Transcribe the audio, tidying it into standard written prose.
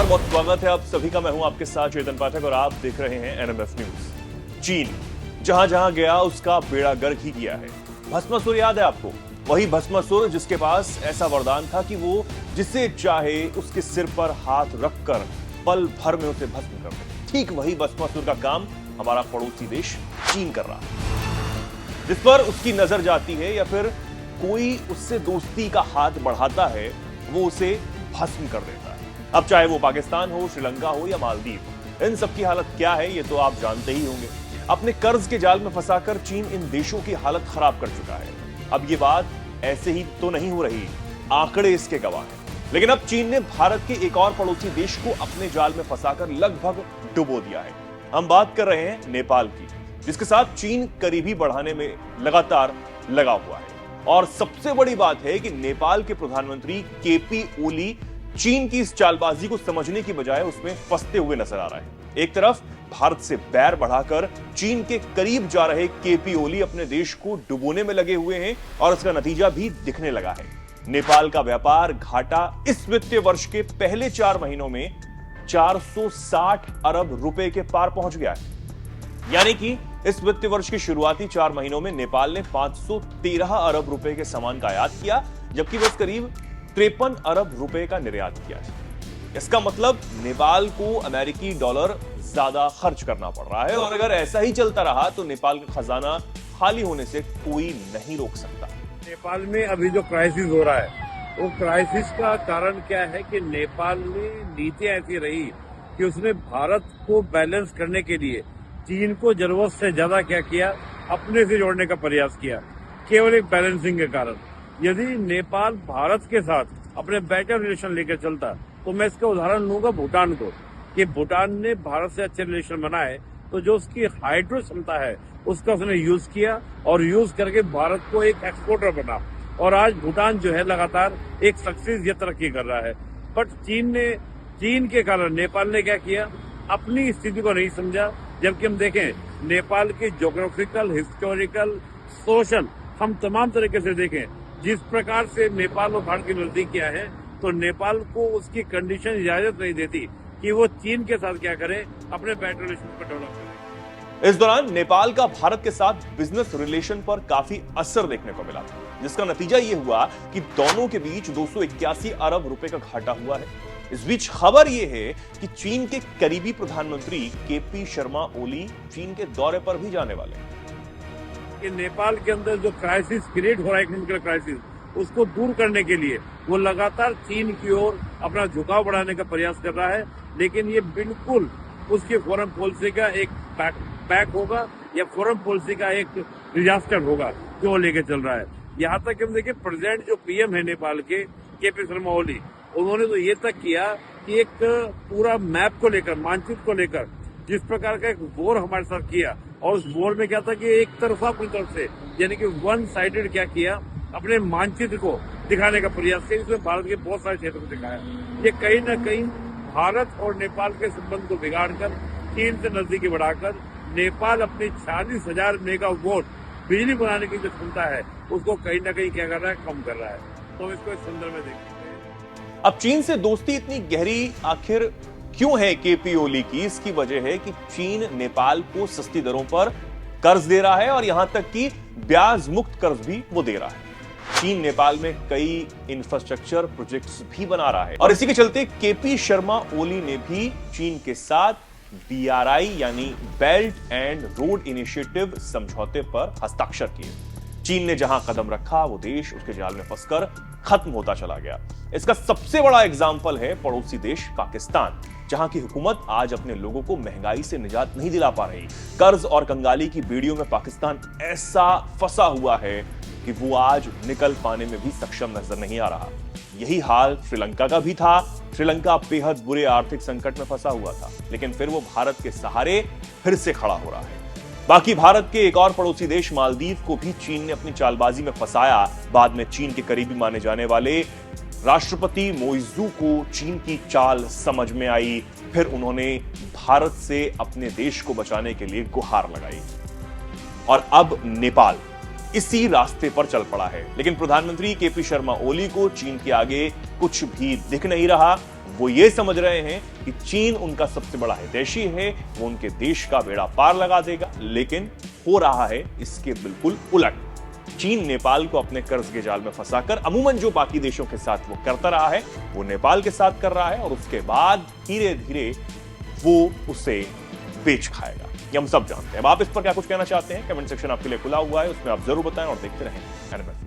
बहुत स्वागत है आप सभी का। मैं हूं आपके साथ चेतन पाठक और आप देख रहे हैं एनएमएफ न्यूज। चीन जहां जहां गया उसका बेड़ा गर्क ही किया है। भस्मासुर याद है आपको? वही भस्मासुर जिसके पास ऐसा वरदान था कि वो जिसे चाहे उसके सिर पर हाथ रखकर पल भर में उसे भस्म कर दे। ठीक वही भस्मासुर का काम हमारा पड़ोसी देश चीन कर रहा है। जिस पर उसकी नजर जाती है या फिर कोई उससे दोस्ती का हाथ बढ़ाता है, वो उसे भस्म कर देता है। अब चाहे वो पाकिस्तान हो, श्रीलंका हो या मालदीव, इन सब की हालत क्या है ये तो आप जानते ही होंगे। अपने कर्ज के जाल में फंसाकर चीन इन देशों की हालत खराब कर चुका है। अब ये बात ऐसे ही तो नहीं हो रही, आंकड़े इसके गवाह हैं। लेकिन अब चीन ने भारत के एक और पड़ोसी देश को अपने जाल में फंसाकर लगभग डुबो दिया है। हम बात कर रहे हैं नेपाल की, जिसके साथ चीन करीबी बढ़ाने में लगातार लगा हुआ है। और सबसे बड़ी बात है कि नेपाल के प्रधानमंत्री केपी ओली चीन की इस चालबाजी को समझने की बजाय उसमें फंसते हुए नजर आ रहा है। एक तरफ भारत से बैर बढ़ाकर चीन के करीब जा रहे केपी ओली अपने देश को डुबोने में लगे हुए हैं और इसका नतीजा भी दिखने लगा है। नेपाल का व्यापार घाटा इस वित्तीय वर्ष के पहले 4 महीनों में 460 अरब रुपए के पार पहुंच गया है। यानी कि इस वित्तीय वर्ष के शुरुआती 4 महीनों में नेपाल ने 513 अरब रुपए के सामान का आयात किया, जबकि बस करीब 53 अरब रुपए का निर्यात किया है। इसका मतलब नेपाल को अमेरिकी डॉलर ज्यादा खर्च करना पड़ रहा है और अगर ऐसा ही चलता रहा तो नेपाल का खजाना खाली होने से कोई नहीं रोक सकता। नेपाल में अभी जो क्राइसिस हो रहा है, वो क्राइसिस का कारण क्या है कि नेपाल में नीतियां ऐसी रही कि उसने भारत को बैलेंस करने के लिए चीन को जरूरत से ज्यादा क्या किया, अपने से जोड़ने का प्रयास किया, केवल एक बैलेंसिंग के कारण। यदि नेपाल भारत के साथ अपने बेटर रिलेशन लेकर चलता तो मैं इसका उदाहरण लूंगा भूटान को, कि भूटान ने भारत से अच्छे रिलेशन बनाए तो जो उसकी हाइड्रो क्षमता है उसका उसने यूज किया और यूज करके भारत को एक एक्सपोर्टर बना। और आज भूटान जो है लगातार एक सक्सेस ये तरक्की कर रहा है। बट चीन के कारण नेपाल ने क्या किया, अपनी स्थिति को नहीं समझा। जबकि हम देखें नेपाल की ज्योग्राफिकल, हिस्टोरिकल, सोशल, हम तमाम तरीके से देखें, जिस प्रकार से नेपाल और भारत की नजदीकियां हैं, तो नेपाल को उसकी कंडीशन इजाजत नहीं देती कि वो चीन के साथ क्या करे, अपने बेटर रिलेशन को डेवलप करे। इस दौरान नेपाल का भारत के साथ बिजनेस रिलेशन पर काफी असर देखने को मिला, जिसका नतीजा ये हुआ कि दोनों के बीच 281 अरब रुपए का घाटा हुआ है। इस बीच खबर यह है कि चीन के करीबी प्रधानमंत्री केपी शर्मा ओली चीन के दौरे पर भी जाने वाले हैं। कि नेपाल के अंदर जो क्राइसिस क्रिएट हो रहा है, इकोनॉमिक क्राइसिस, उसको दूर करने के लिए वो लगातार चीन की ओर अपना झुकाव बढ़ाने का प्रयास कर रहा है। लेकिन ये बिल्कुल उसकी फॉरेन पॉलिसी का एक बैक होगा या फॉरेन पॉलिसी का एक डिजास्टर होगा जो लेके चल रहा है। यहाँ तक हम देखिए, प्रेसिडेंट जो पीएम है नेपाल के, केपी शर्मा ओली, उन्होंने तो ये तक किया कि एक पूरा मैप को लेकर, मानचित्र को लेकर जिस प्रकार का एक वॉर हमारे साथ किया, और उस वॉर में क्या था कि एक तरफा अपनी तरफ से, यानी कि वन साइडेड क्या किया, अपने मानचित्र को दिखाने का प्रयास किया, जिसमें भारत के बहुत सारे क्षेत्रों को दिखाया। ये कहीं न कहीं भारत और नेपाल के संबंध को बिगाड़कर, चीन से नजदीकी बढ़ाकर, नेपाल अपनी 40,000 मेगावाट बिजली बनाने की जो क्षमता है उसको कहीं न कहीं क्या कर रहा है, कम कर रहा है। तो इसको इस संदर्भ में देखते हैं। अब चीन से दोस्ती इतनी गहरी आखिर क्यों है केपी ओली की? इसकी वजह है कि चीन नेपाल को सस्ती दरों पर कर्ज दे रहा है और यहां तक कि ब्याज मुक्त कर्ज भी वो दे रहा है। चीन नेपाल में कई इंफ्रास्ट्रक्चर प्रोजेक्ट्स भी बना रहा है और इसी के चलते केपी शर्मा ओली ने भी चीन के साथ BRI यानी बेल्ट एंड रोड इनिशिएटिव समझौते पर हस्ताक्षर किए। चीन ने जहां कदम रखा वो देश उसके जाल में फंसकर खत्म होता चला गया। इसका सबसे बड़ा एग्जाम्पल है पड़ोसी देश पाकिस्तान, जहां की हुकूमत आज अपने लोगों को महंगाई से निजात नहीं दिला पा रही। कर्ज और कंगाली की बेड़ियों में पाकिस्तान ऐसा फंसा हुआ है कि वो आज निकल पाने में भी सक्षम नजर नहीं आ रहा। यही हाल श्रीलंका का भी था। श्रीलंका बेहद बुरे आर्थिक संकट में फंसा हुआ था, लेकिन फिर वो भारत के सहारे फिर से खड़ा हो रहा है। बाकी भारत के एक और पड़ोसी देश मालदीव को भी चीन ने अपनी चालबाजी में फंसाया। बाद में चीन के करीबी माने जाने वाले राष्ट्रपति मोइजू को चीन की चाल समझ में आई। फिर उन्होंने भारत से अपने देश को बचाने के लिए गुहार लगाई। और अब नेपाल इसी रास्ते पर चल पड़ा है। लेकिन प्रधानमंत्री केपी शर्मा ओली को चीन के आगे कुछ भी दिख नहीं रहा। वो ये समझ रहे हैं कि चीन उनका सबसे बड़ा हितैषी है, वो उनके देश का बेड़ा पार लगा देगा। लेकिन हो रहा है इसके बिल्कुल उलट। चीन नेपाल को अपने कर्ज के जाल में फंसाकर अमूमन जो बाकी देशों के साथ वो करता रहा है, वो नेपाल के साथ कर रहा है और उसके बाद धीरे धीरे वो उसे बेच खाएगा। ये हम सब जानते हैं। अब आप इस पर क्या कुछ कहना चाहते हैं? कमेंट सेक्शन आपके लिए खुला हुआ है, उसमें आप जरूर बताएं और देखते रहें NMS।